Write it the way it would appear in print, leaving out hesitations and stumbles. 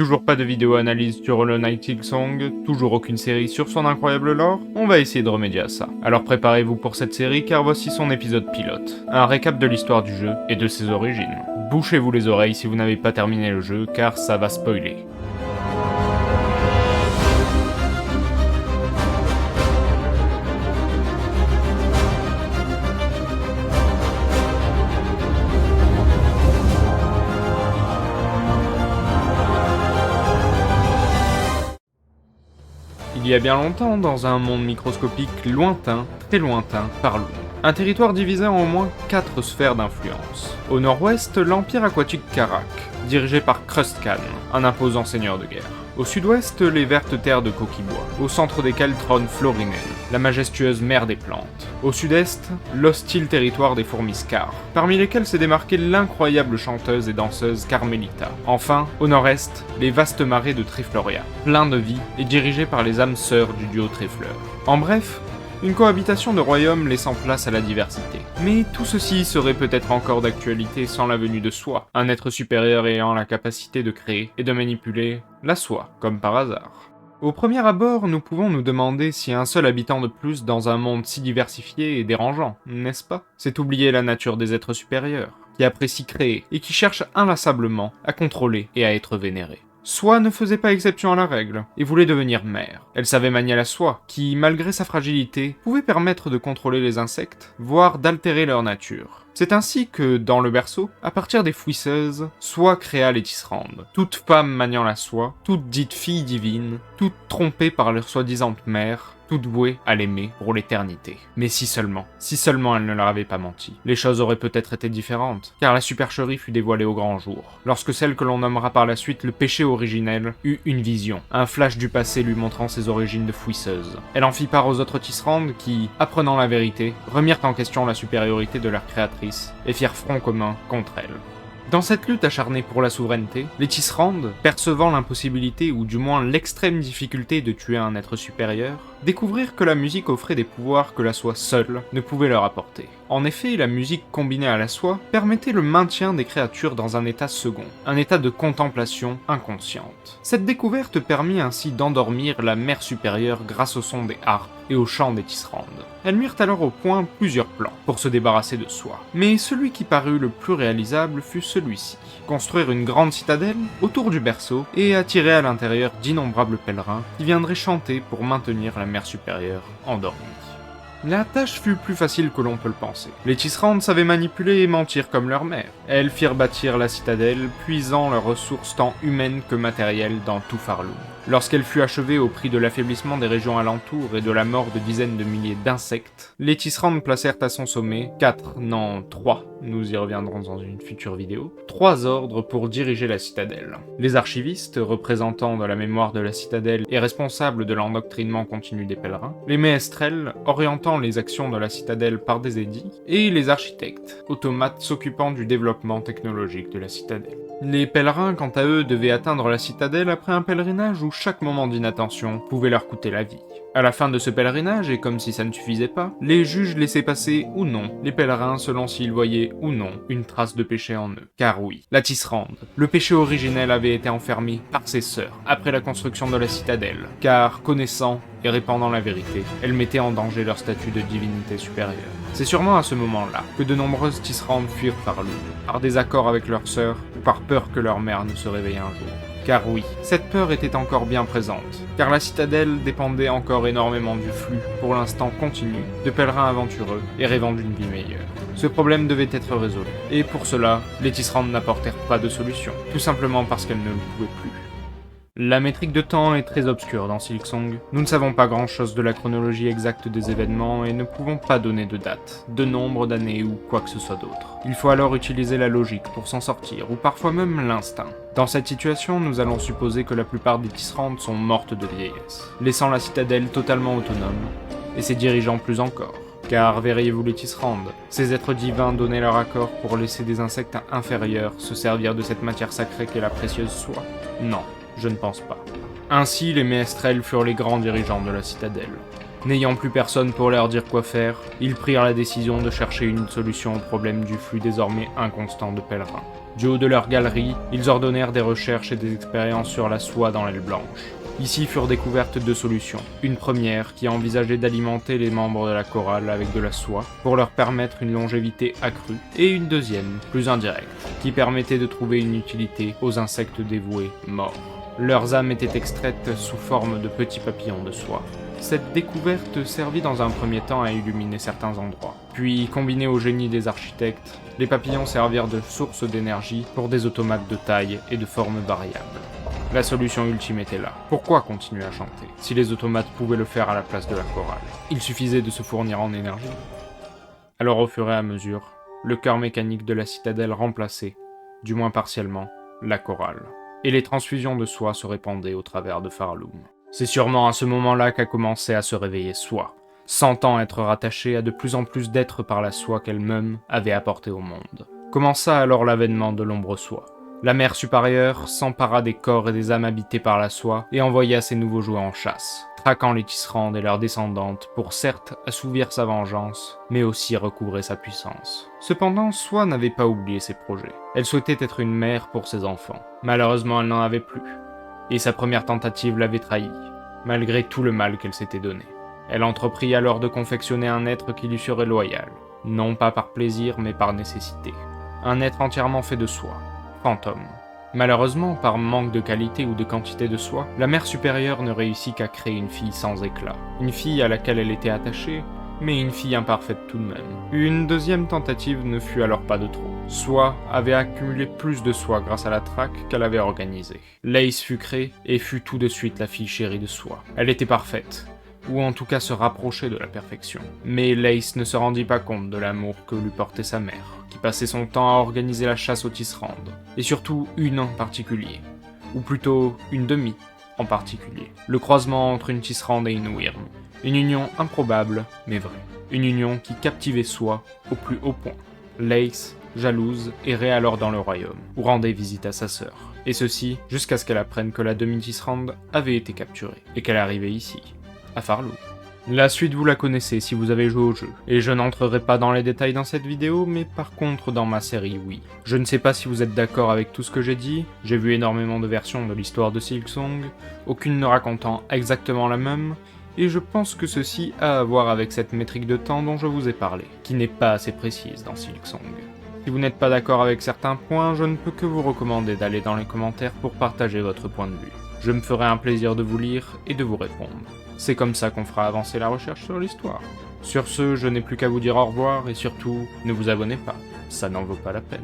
Toujours pas de vidéo analyse sur Hollow Knight Silksong, toujours aucune série sur son incroyable lore, on va essayer de remédier à ça. Alors préparez-vous pour cette série car voici son épisode pilote. Un récap de l'histoire du jeu et de ses origines. Bouchez-vous les oreilles si vous n'avez pas terminé le jeu car ça va spoiler. Il y a bien longtemps, dans un monde microscopique lointain, très lointain, par loin. Un territoire divisé en au moins 4 sphères d'influence. Au nord-ouest, l'empire aquatique Karak, dirigé par Krustkan, un imposant seigneur de guerre. Au sud-ouest, les vertes terres de Kokibois, au centre desquelles trône Florinel, la majestueuse mère des plantes. Au sud-est, l'hostile territoire des fourmis Scar, parmi lesquelles s'est démarquée l'incroyable chanteuse et danseuse Carmelita. Enfin, au nord-est, les vastes marais de Trifloria, pleins de vie et dirigés par les âmes sœurs du duo Tréfleur. En bref, une cohabitation de royaumes laissant place à la diversité. Mais tout ceci serait peut-être encore d'actualité sans la venue de Soi, un être supérieur ayant la capacité de créer et de manipuler la Soi, comme par hasard. Au premier abord, nous pouvons nous demander si un seul habitant de plus dans un monde si diversifié est dérangeant, n'est-ce pas? C'est oublier la nature des êtres supérieurs, qui apprécient créer et qui cherchent inlassablement à contrôler et à être vénérés. Soi ne faisait pas exception à la règle, et voulait devenir mère. Elle savait manier la soie, qui, malgré sa fragilité, pouvait permettre de contrôler les insectes, voire d'altérer leur nature. C'est ainsi que, dans le berceau, à partir des fouisseuses, Soi créa les tisserandes. Toutes femmes maniant la soie, toutes dites filles divines, toutes trompées par leur soi-disant mère, toutes vouées à l'aimer pour l'éternité. Mais si seulement elle ne leur avait pas menti, les choses auraient peut-être été différentes, car la supercherie fut dévoilée au grand jour, lorsque celle que l'on nommera par la suite le péché originel eut une vision, un flash du passé lui montrant ses origines de fouisseuse. Elle en fit part aux autres tisserandes qui, apprenant la vérité, remirent en question la supériorité de leur créatrice et firent front commun contre elle. Dans cette lutte acharnée pour la souveraineté, les tisserandes, percevant l'impossibilité ou du moins l'extrême difficulté de tuer un être supérieur, découvrirent que la musique offrait des pouvoirs que la soie seule ne pouvait leur apporter. En effet, la musique combinée à la soie permettait le maintien des créatures dans un état second, un état de contemplation inconsciente. Cette découverte permit ainsi d'endormir la mère supérieure grâce au son des harpes et au chant des tisserandes. Elles mirent alors au point plusieurs plans pour se débarrasser de Soi. Mais celui qui parut le plus réalisable fut celui-ci. Construire une grande citadelle autour du berceau et attirer à l'intérieur d'innombrables pèlerins qui viendraient chanter pour maintenir la mère supérieure endormie. La tâche fut plus facile que l'on peut le penser. Les tisserandes savaient manipuler et mentir comme leur mère. Elles firent bâtir la citadelle, puisant leurs ressources tant humaines que matérielles dans tout Farloon. Lorsqu'elle fut achevée au prix de l'affaiblissement des régions alentours et de la mort de dizaines de milliers d'insectes, les tisserandes placèrent à son sommet 3, nous y reviendrons dans une future vidéo, 3 ordres pour diriger la citadelle. Les archivistes, représentants de la mémoire de la citadelle et responsables de l'endoctrinement continu des pèlerins, les ménestrels, orientant les actions de la citadelle par des édits, et les architectes, automates s'occupant du développement technologique de la citadelle. Les pèlerins, quant à eux, devaient atteindre la citadelle après un pèlerinage où chaque moment d'inattention pouvait leur coûter la vie. À la fin de ce pèlerinage, et comme si ça ne suffisait pas, les juges laissaient passer ou non les pèlerins selon s'ils voyaient ou non une trace de péché en eux. Car oui, la tisserande, le péché originel avait été enfermé par ses sœurs après la construction de la citadelle, car connaissant et répandant la vérité, elle mettait en danger leur statut de divinité supérieure. C'est sûrement à ce moment-là que de nombreuses tisserandes fuirent Farloon, par désaccord avec leurs sœurs ou par peur que leur mère ne se réveille un jour. Car oui, cette peur était encore bien présente, car la citadelle dépendait encore énormément du flux, pour l'instant continu, de pèlerins aventureux et rêvant d'une vie meilleure. Ce problème devait être résolu, et pour cela, les tisserandes n'apportèrent pas de solution, tout simplement parce qu'elles ne le pouvaient plus. La métrique de temps est très obscure dans Silksong. Nous ne savons pas grand-chose de la chronologie exacte des événements et ne pouvons pas donner de date, de nombre d'années ou quoi que ce soit d'autre. Il faut alors utiliser la logique pour s'en sortir, ou parfois même l'instinct. Dans cette situation, nous allons supposer que la plupart des tisserandes sont mortes de vieillesse, laissant la citadelle totalement autonome, et ses dirigeants plus encore. Car, verriez-vous les tisserandes, ces êtres divins donnaient leur accord pour laisser des insectes inférieurs se servir de cette matière sacrée qu'est la précieuse soie? Non. Je ne pense pas. Ainsi, les ménestrels furent les grands dirigeants de la citadelle. N'ayant plus personne pour leur dire quoi faire, ils prirent la décision de chercher une solution au problème du flux désormais inconstant de pèlerins. Du haut de leur galerie, ils ordonnèrent des recherches et des expériences sur la soie dans l'aile blanche. Ici furent découvertes deux solutions. Une première qui envisageait d'alimenter les membres de la chorale avec de la soie pour leur permettre une longévité accrue, et une deuxième, plus indirecte, qui permettait de trouver une utilité aux insectes dévoués morts. Leurs âmes étaient extraites sous forme de petits papillons de soie. Cette découverte servit dans un premier temps à illuminer certains endroits. Puis, combinés au génie des architectes, les papillons servirent de source d'énergie pour des automates de taille et de forme variables. La solution ultime était là. Pourquoi continuer à chanter, si les automates pouvaient le faire à la place de la chorale? Il suffisait de se fournir en énergie. Alors au fur et à mesure, le cœur mécanique de la citadelle remplaçait, du moins partiellement, la chorale. Et les transfusions de soie se répandaient au travers de Farloom. C'est sûrement à ce moment-là qu'a commencé à se réveiller Soie, sentant être rattachée à de plus en plus d'êtres par la soie qu'elle-même avait apportée au monde. Commença alors l'avènement de l'ombre soie. La mère supérieure s'empara des corps et des âmes habitées par la soie et envoya ses nouveaux jouets en chasse, traquant les tisserandes et leurs descendantes pour certes assouvir sa vengeance, mais aussi recouvrer sa puissance. Cependant, Soie n'avait pas oublié ses projets. Elle souhaitait être une mère pour ses enfants. Malheureusement, elle n'en avait plus. Et sa première tentative l'avait trahie, malgré tout le mal qu'elle s'était donné. Elle entreprit alors de confectionner un être qui lui serait loyal, non pas par plaisir mais par nécessité. Un être entièrement fait de soie, Fantôme. Malheureusement, par manque de qualité ou de quantité de soie, la mère supérieure ne réussit qu'à créer une fille sans éclat. Une fille à laquelle elle était attachée, mais une fille imparfaite tout de même. Une deuxième tentative ne fut alors pas de trop. Soie avait accumulé plus de soie grâce à la traque qu'elle avait organisée. Lace fut créée et fut tout de suite la fille chérie de Soie. Elle était parfaite, ou en tout cas se rapprochait de la perfection. Mais Lace ne se rendit pas compte de l'amour que lui portait sa mère, qui passait son temps à organiser la chasse aux tisserandes, et surtout une en particulier, ou plutôt une demi en particulier. Le croisement entre une tisserande et une wyrm. Une union improbable, mais vraie. Une union qui captivait Soie au plus haut point. Lace, jalouse, errait alors dans le royaume, ou rendait visite à sa sœur. Et ceci, jusqu'à ce qu'elle apprenne que la demi-tisserande avait été capturée, et qu'elle arrivait ici, à Farloom. La suite vous la connaissez si vous avez joué au jeu, et je n'entrerai pas dans les détails dans cette vidéo, mais par contre dans ma série, oui. Je ne sais pas si vous êtes d'accord avec tout ce que j'ai dit, j'ai vu énormément de versions de l'histoire de Silksong, aucune ne racontant exactement la même, et je pense que ceci a à voir avec cette métrique de temps dont je vous ai parlé, qui n'est pas assez précise dans Silksong. Si vous n'êtes pas d'accord avec certains points, je ne peux que vous recommander d'aller dans les commentaires pour partager votre point de vue. Je me ferai un plaisir de vous lire et de vous répondre. C'est comme ça qu'on fera avancer la recherche sur l'histoire. Sur ce, je n'ai plus qu'à vous dire au revoir et surtout, ne vous abonnez pas, ça n'en vaut pas la peine.